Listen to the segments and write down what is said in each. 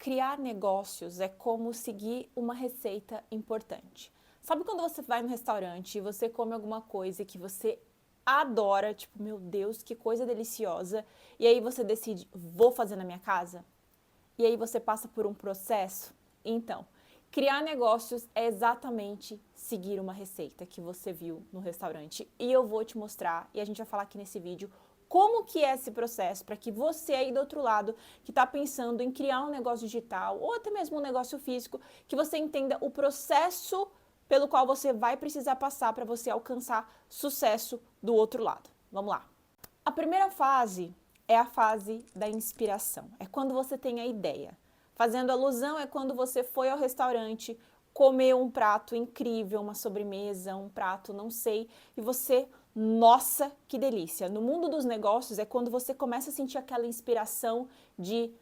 criar negócios é como seguir uma receita importante. Sabe quando você vai no restaurante e você come alguma coisa que você adora, tipo, meu Deus, que coisa deliciosa, e aí você decide, vou fazer na minha casa? E aí você passa por um processo? Então, criar negócios é exatamente seguir uma receita que você viu no restaurante. E eu vou te mostrar, e a gente vai falar aqui nesse vídeo, como que é esse processo para que você aí do outro lado, que está pensando em criar um negócio digital ou até mesmo um negócio físico, que você entenda o processo pelo qual você vai precisar passar para você alcançar sucesso do outro lado. Vamos lá. A primeira fase é a fase da inspiração. É quando você tem a ideia. Fazendo alusão, é quando você foi ao restaurante, comeu um prato incrível, uma sobremesa, um prato, não sei, e você, nossa, que delícia. No mundo dos negócios é quando você começa a sentir aquela inspiração de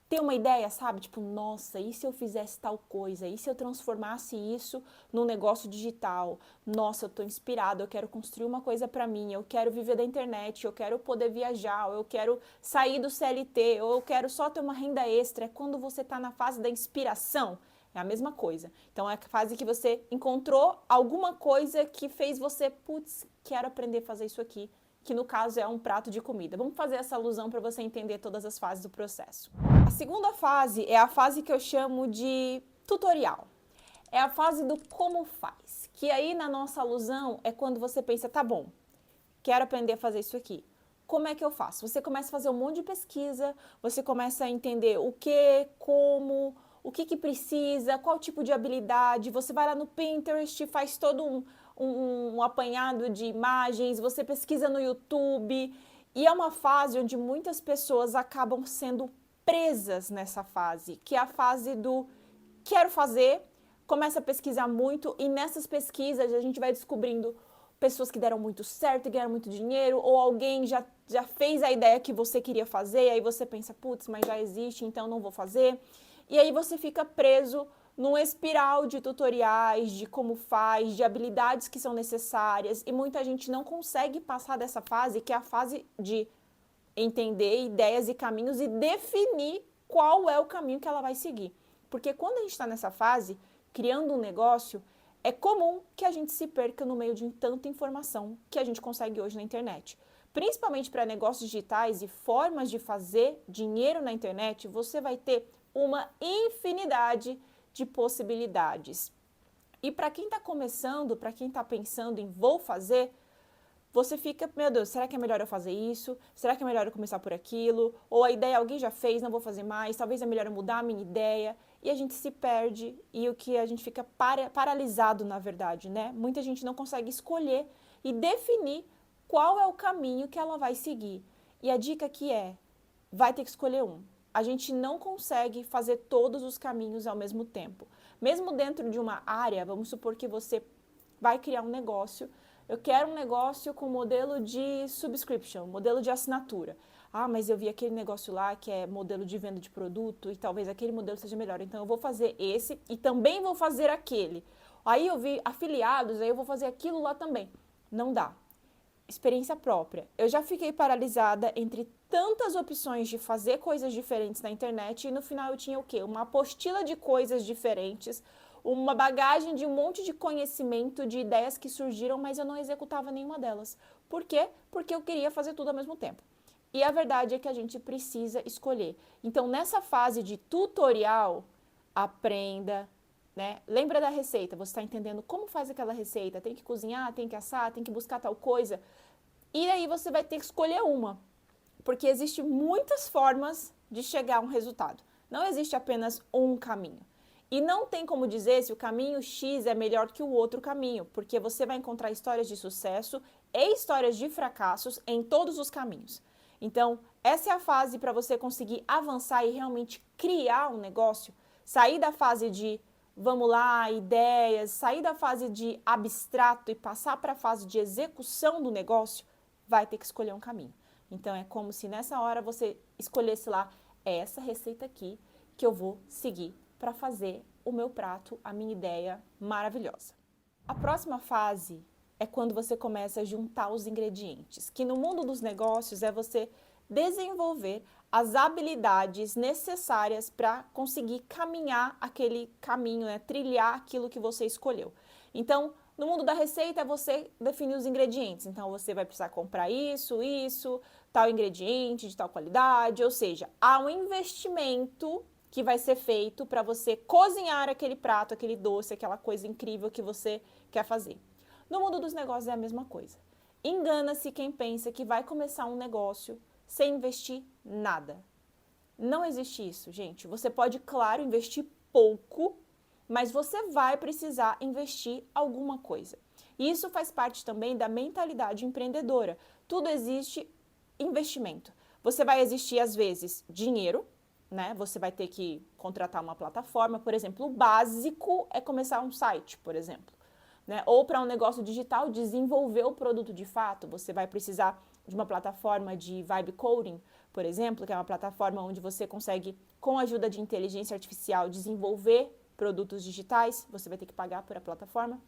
ter uma ideia, sabe? Tipo, nossa, e se eu fizesse tal coisa? E se eu transformasse isso num negócio digital? Nossa, eu tô inspirado, eu quero construir uma coisa para mim, eu quero viver da internet, eu quero poder viajar, ou eu quero sair do CLT, ou eu quero só ter uma renda extra. É quando você tá na fase da inspiração. É a mesma coisa. Então, é a fase que você encontrou alguma coisa que fez você, putz, quero aprender a fazer isso aqui, que no caso é um prato de comida. Vamos fazer essa alusão para você entender todas as fases do processo. A segunda fase é a fase que eu chamo de tutorial. É a fase do como faz. Que aí na nossa alusão é quando você pensa, tá bom, quero aprender a fazer isso aqui. Como é que eu faço? Você começa a fazer um monte de pesquisa, você começa a entender o que, como, o que precisa, qual tipo de habilidade. Você vai lá no Pinterest, faz todo um apanhado de imagens, você pesquisa no YouTube. E é uma fase onde muitas pessoas acabam sendo presas nessa fase, que é a fase do quero fazer, começa a pesquisar muito e nessas pesquisas a gente vai descobrindo pessoas que deram muito certo e ganharam muito dinheiro, ou alguém já fez a ideia que você queria fazer, e aí você pensa, putz, mas já existe, então não vou fazer. E aí você fica preso num espiral de tutoriais, de como faz, de habilidades que são necessárias, e muita gente não consegue passar dessa fase, que é a fase de entender ideias e caminhos e definir qual é o caminho que ela vai seguir. Porque quando a gente está nessa fase, criando um negócio, é comum que a gente se perca no meio de tanta informação que a gente consegue hoje na internet. Principalmente para negócios digitais e formas de fazer dinheiro na internet, você vai ter uma infinidade de possibilidades. E para quem está começando, para quem está pensando em vou fazer, você fica, meu Deus, será que é melhor eu fazer isso? Será que é melhor eu começar por aquilo? Ou a ideia alguém já fez, não vou fazer mais, talvez é melhor eu mudar a minha ideia. E a gente se perde e o que a gente fica paralisado, na verdade, né? Muita gente não consegue escolher e definir qual é o caminho que ela vai seguir. E a dica aqui é, vai ter que escolher um. A gente não consegue fazer todos os caminhos ao mesmo tempo. Mesmo dentro de uma área, vamos supor que você vai criar um negócio. Eu quero um negócio com modelo de subscription, modelo de assinatura. Ah, mas eu vi aquele negócio lá que é modelo de venda de produto e talvez aquele modelo seja melhor. Então eu vou fazer esse e também vou fazer aquele. Aí eu vi afiliados, aí eu vou fazer aquilo lá também. Não dá. Experiência própria. Eu já fiquei paralisada entre tantas opções de fazer coisas diferentes na internet e no final eu tinha o quê? Uma apostila de coisas diferentes, uma bagagem de um monte de conhecimento, de ideias que surgiram, mas eu não executava nenhuma delas. Por quê? Porque eu queria fazer tudo ao mesmo tempo. E a verdade é que a gente precisa escolher. Então, nessa fase de tutorial, aprenda, né? Lembra da receita, você está entendendo como faz aquela receita, tem que cozinhar, tem que assar, tem que buscar tal coisa. E aí você vai ter que escolher uma, porque existem muitas formas de chegar a um resultado. Não existe apenas um caminho. E não tem como dizer se o caminho X é melhor que o outro caminho, porque você vai encontrar histórias de sucesso e histórias de fracassos em todos os caminhos. Então, essa é a fase para você conseguir avançar e realmente criar um negócio, sair da fase de vamos lá, ideias, sair da fase de abstrato e passar para a fase de execução do negócio, vai ter que escolher um caminho. Então, é como se nessa hora você escolhesse lá, essa receita aqui que eu vou seguir para fazer o meu prato, a minha ideia maravilhosa. A próxima fase é quando você começa a juntar os ingredientes, que no mundo dos negócios é você desenvolver as habilidades necessárias para conseguir caminhar aquele caminho, né? Trilhar aquilo que você escolheu. Então, no mundo da receita, você define os ingredientes. Então, você vai precisar comprar isso, tal ingrediente de tal qualidade. Ou seja, há um investimento que vai ser feito para você cozinhar aquele prato, aquele doce, aquela coisa incrível que você quer fazer. No mundo dos negócios é a mesma coisa. Engana-se quem pensa que vai começar um negócio sem investir nada. Não existe isso, gente. Você pode, claro, investir pouco, mas você vai precisar investir alguma coisa. E isso faz parte também da mentalidade empreendedora. Tudo existe investimento. Você vai existir, às vezes, dinheiro, né? Você vai ter que contratar uma plataforma, por exemplo, o básico é começar um site, por exemplo. Né? Ou para um negócio digital, desenvolver o produto de fato, você vai precisar de uma plataforma de vibe coding, por exemplo, que é uma plataforma onde você consegue, com a ajuda de inteligência artificial, desenvolver produtos digitais. Você vai ter que pagar por a plataforma,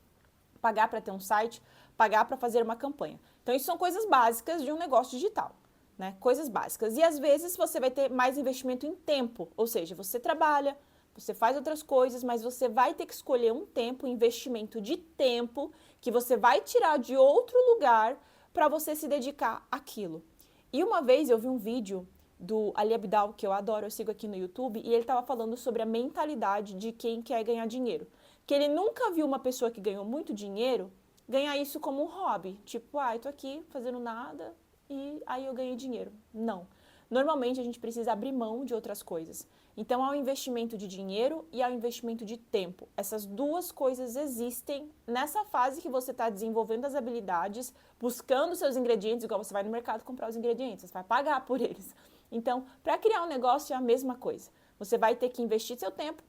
pagar para ter um site, pagar para fazer uma campanha. Então, isso são coisas básicas de um negócio digital, né? Coisas básicas. E às vezes você vai ter mais investimento em tempo, ou seja, você trabalha, você faz outras coisas, mas você vai ter que escolher um tempo, um investimento de tempo que você vai tirar de outro lugar para você se dedicar àquilo. E uma vez eu vi um vídeo do Ali Abdaal, que eu adoro, eu sigo aqui no YouTube, e ele estava falando sobre a mentalidade de quem quer ganhar dinheiro. Que ele nunca viu uma pessoa que ganhou muito dinheiro ganhar isso como um hobby. Tipo, eu tô aqui fazendo nada e aí eu ganhei dinheiro. Não. Normalmente a gente precisa abrir mão de outras coisas. Então, há o investimento de dinheiro e há o investimento de tempo. Essas duas coisas existem nessa fase que você está desenvolvendo as habilidades, buscando seus ingredientes, igual você vai no mercado comprar os ingredientes, você vai pagar por eles. Então, para criar um negócio é a mesma coisa. Você vai ter que investir seu tempo,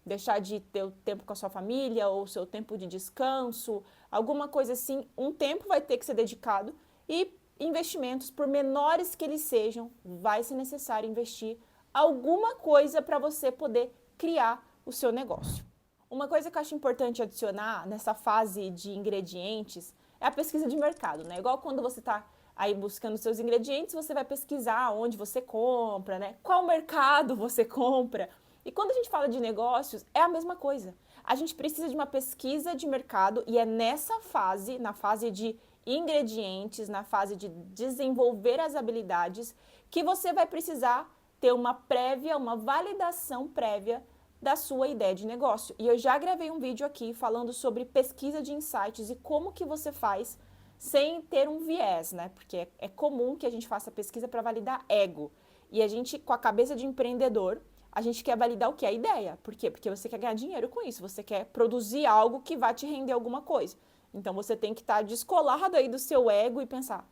deixar de ter o tempo com a sua família ou seu tempo de descanso, alguma coisa assim. Um tempo vai ter que ser dedicado e investimentos, por menores que eles sejam, vai ser necessário investir alguma coisa para você poder criar o seu negócio. Uma coisa que eu acho importante adicionar nessa fase de ingredientes é a pesquisa de mercado, né? Igual quando você está aí buscando seus ingredientes, você vai pesquisar onde você compra, né? Qual mercado você compra. E quando a gente fala de negócios, é a mesma coisa. A gente precisa de uma pesquisa de mercado e é nessa fase, na fase de ingredientes, na fase de desenvolver as habilidades, que você vai precisar ter uma prévia, uma validação prévia da sua ideia de negócio. E eu já gravei um vídeo aqui falando sobre pesquisa de insights e como que você faz sem ter um viés, né? Porque é comum que a gente faça pesquisa para validar ego. E a gente, com a cabeça de empreendedor, a gente quer validar o que? A ideia. Por quê? Porque você quer ganhar dinheiro com isso, você quer produzir algo que vai te render alguma coisa. Então, você tem que estar descolado aí do seu ego e pensar,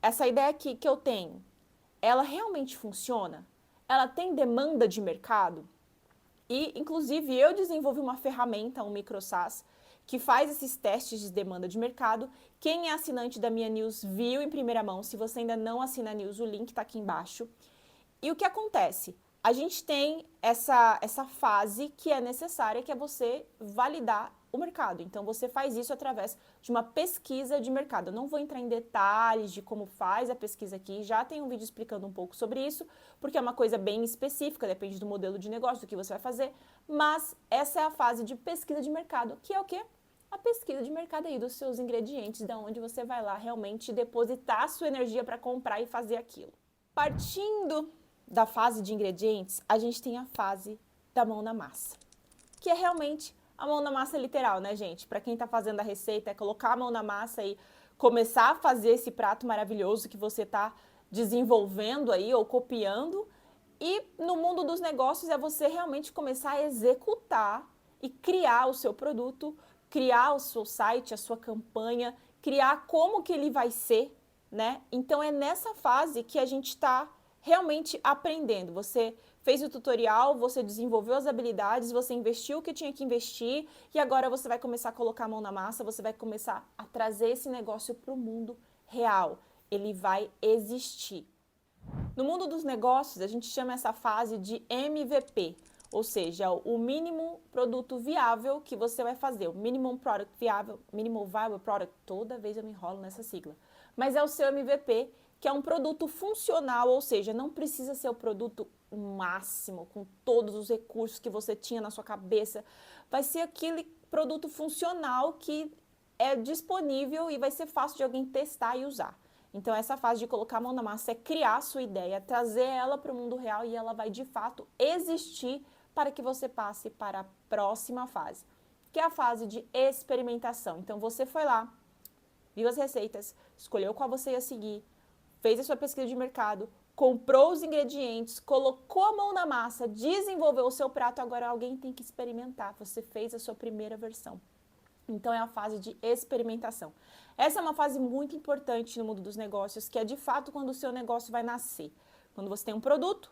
essa ideia aqui que eu tenho, ela realmente funciona? Ela tem demanda de mercado? E, inclusive, eu desenvolvi uma ferramenta, um micro SaaS, que faz esses testes de demanda de mercado. Quem é assinante da minha news viu em primeira mão. Se você ainda não assina a news, o link está aqui embaixo. E o que acontece? A gente tem essa fase que é necessária, que é você validar o mercado. Então, você faz isso através de uma pesquisa de mercado. Eu não vou entrar em detalhes de como faz a pesquisa aqui, já tem um vídeo explicando um pouco sobre isso, porque é uma coisa bem específica, depende do modelo de negócio, do que você vai fazer, mas essa é a fase de pesquisa de mercado, que é o quê? A pesquisa de mercado aí dos seus ingredientes, da onde você vai lá realmente depositar a sua energia para comprar e fazer aquilo. Partindo da fase de ingredientes, a gente tem a fase da mão na massa, que é realmente a mão na massa literal, né, gente? Para quem tá fazendo a receita, é colocar a mão na massa e começar a fazer esse prato maravilhoso que você tá desenvolvendo aí ou copiando. E no mundo dos negócios é você realmente começar a executar e criar o seu produto, criar o seu site, a sua campanha, criar como que ele vai ser, né? Então é nessa fase que a gente tá realmente aprendendo. Você fez o tutorial, você desenvolveu as habilidades, você investiu o que tinha que investir e agora você vai começar a colocar a mão na massa, você vai começar a trazer esse negócio para o mundo real. Ele vai existir. No mundo dos negócios, a gente chama essa fase de MVP, ou seja, o mínimo produto viável que você vai fazer, o minimum product viável, minimum viable product, toda vez eu me enrolo nessa sigla. Mas é o seu MVP que é um produto funcional, ou seja, não precisa ser o produto máximo, com todos os recursos que você tinha na sua cabeça. Vai ser aquele produto funcional que é disponível e vai ser fácil de alguém testar e usar. Então, essa fase de colocar a mão na massa é criar a sua ideia, trazer ela para o mundo real e ela vai, de fato, existir para que você passe para a próxima fase, que é a fase de experimentação. Então, você foi lá, viu as receitas, escolheu qual você ia seguir, fez a sua pesquisa de mercado, comprou os ingredientes, colocou a mão na massa, desenvolveu o seu prato, agora alguém tem que experimentar. Você fez a sua primeira versão. Então, é a fase de experimentação. Essa é uma fase muito importante no mundo dos negócios, que é de fato quando o seu negócio vai nascer. Quando você tem um produto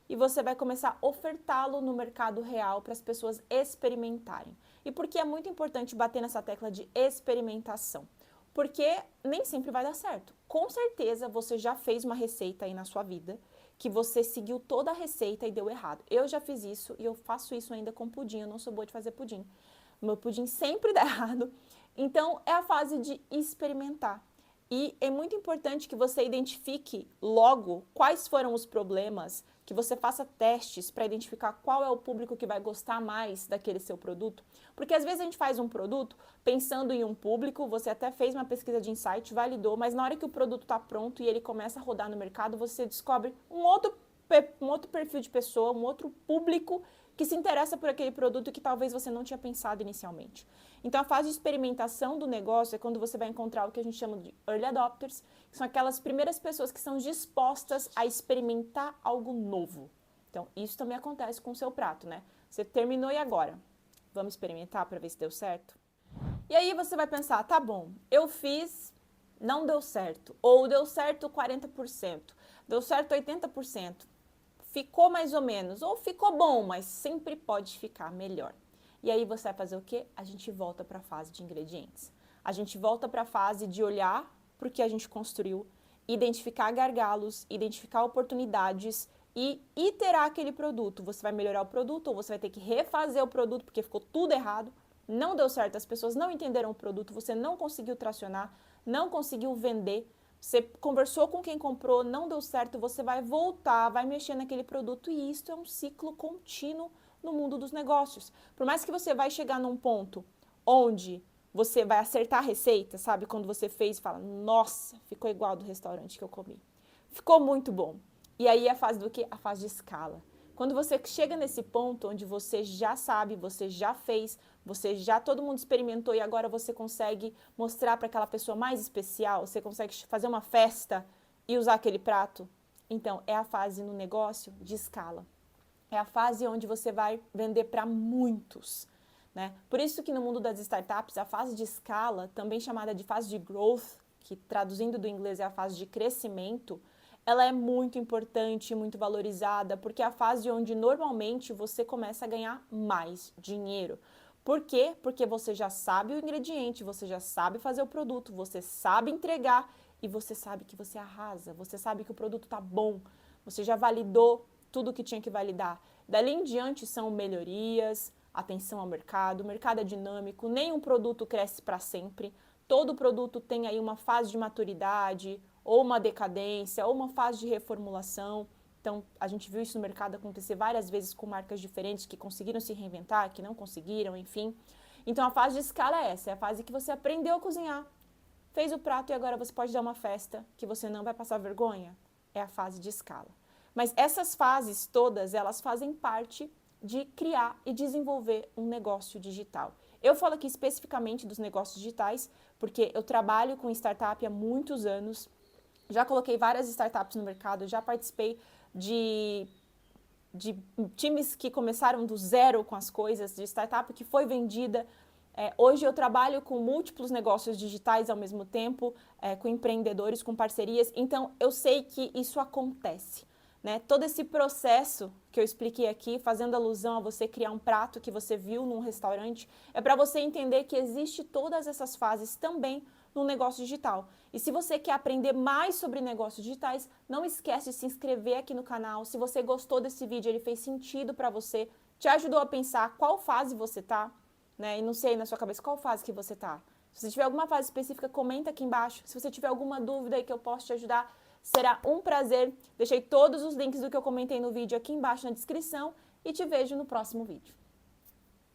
e você vai começar a ofertá-lo no mercado real para as pessoas experimentarem. E por que é muito importante bater nessa tecla de experimentação? Porque nem sempre vai dar certo. Com certeza você já fez uma receita aí na sua vida que você seguiu toda a receita e deu errado. Eu já fiz isso e eu faço isso ainda com pudim, eu não sou boa de fazer pudim. O meu pudim sempre dá errado. Então, é a fase de experimentar. E é muito importante que você identifique logo quais foram os problemas, que você faça testes para identificar qual é o público que vai gostar mais daquele seu produto. Porque às vezes a gente faz um produto pensando em um público, você até fez uma pesquisa de insight, validou, mas na hora que o produto está pronto e ele começa a rodar no mercado, você descobre um outro perfil de pessoa, um outro público que se interessa por aquele produto que talvez você não tinha pensado inicialmente. Então, a fase de experimentação do negócio é quando você vai encontrar o que a gente chama de early adopters, que são aquelas primeiras pessoas que são dispostas a experimentar algo novo. Então, isso também acontece com o seu prato, né? Você terminou e agora? Vamos experimentar para ver se deu certo? E aí você vai pensar, tá bom, eu fiz, não deu certo. Ou deu certo 40%, deu certo 80%. Ficou mais ou menos, ou ficou bom, mas sempre pode ficar melhor. E aí você vai fazer o quê? A gente volta para a fase de ingredientes. A gente volta para a fase de olhar para o que a gente construiu, identificar gargalos, identificar oportunidades e iterar aquele produto. Você vai melhorar o produto ou você vai ter que refazer o produto porque ficou tudo errado, não deu certo, as pessoas não entenderam o produto, você não conseguiu tracionar, não conseguiu vender. Você conversou com quem comprou, não deu certo, você vai voltar, vai mexer naquele produto e isso é um ciclo contínuo no mundo dos negócios. Por mais que você vai chegar num ponto onde você vai acertar a receita, sabe? Quando você fez e fala, nossa, ficou igual do restaurante que eu comi. Ficou muito bom. E aí é a fase do quê? A fase de escala. Quando você chega nesse ponto onde você já sabe, você já fez, todo mundo experimentou e agora você consegue mostrar para aquela pessoa mais especial, você consegue fazer uma festa e usar aquele prato. Então, é a fase no negócio de escala. É a fase onde você vai vender para muitos, né? Por isso que no mundo das startups, a fase de escala, também chamada de fase de growth, que traduzindo do inglês é a fase de crescimento, ela é muito importante, muito valorizada, porque é a fase onde normalmente você começa a ganhar mais dinheiro. Por quê? Porque você já sabe o ingrediente, você já sabe fazer o produto, você sabe entregar e você sabe que você arrasa, você sabe que o produto está bom, você já validou tudo o que tinha que validar. Dali em diante são melhorias, atenção ao mercado, o mercado é dinâmico, nenhum produto cresce para sempre, todo produto tem aí uma fase de maturidade, ou uma decadência, ou uma fase de reformulação. Então, a gente viu isso no mercado acontecer várias vezes com marcas diferentes que conseguiram se reinventar, que não conseguiram, enfim. Então, a fase de escala é essa, é a fase que você aprendeu a cozinhar, fez o prato e agora você pode dar uma festa que você não vai passar vergonha. É a fase de escala. Mas essas fases todas, elas fazem parte de criar e desenvolver um negócio digital. Eu falo aqui especificamente dos negócios digitais, porque eu trabalho com startup há muitos anos, já coloquei várias startups no mercado, já participei de times que começaram do zero com as coisas, de startup que foi vendida. Hoje eu trabalho com múltiplos negócios digitais ao mesmo tempo, com empreendedores, com parcerias, então eu sei que isso acontece. Né? Todo esse processo que eu expliquei aqui, fazendo alusão a você criar um prato que você viu num restaurante, é para você entender que existe todas essas fases também no negócio digital. E se você quer aprender mais sobre negócios digitais, não esquece de se inscrever aqui no canal. Se você gostou desse vídeo, ele fez sentido para você, te ajudou a pensar qual fase você tá, né? E não sei na sua cabeça qual fase que você tá. Se você tiver alguma fase específica, comenta aqui embaixo. Se você tiver alguma dúvida aí que eu posso te ajudar, Será um prazer. Deixei todos os links do que eu comentei no vídeo aqui embaixo na descrição e te vejo no próximo vídeo.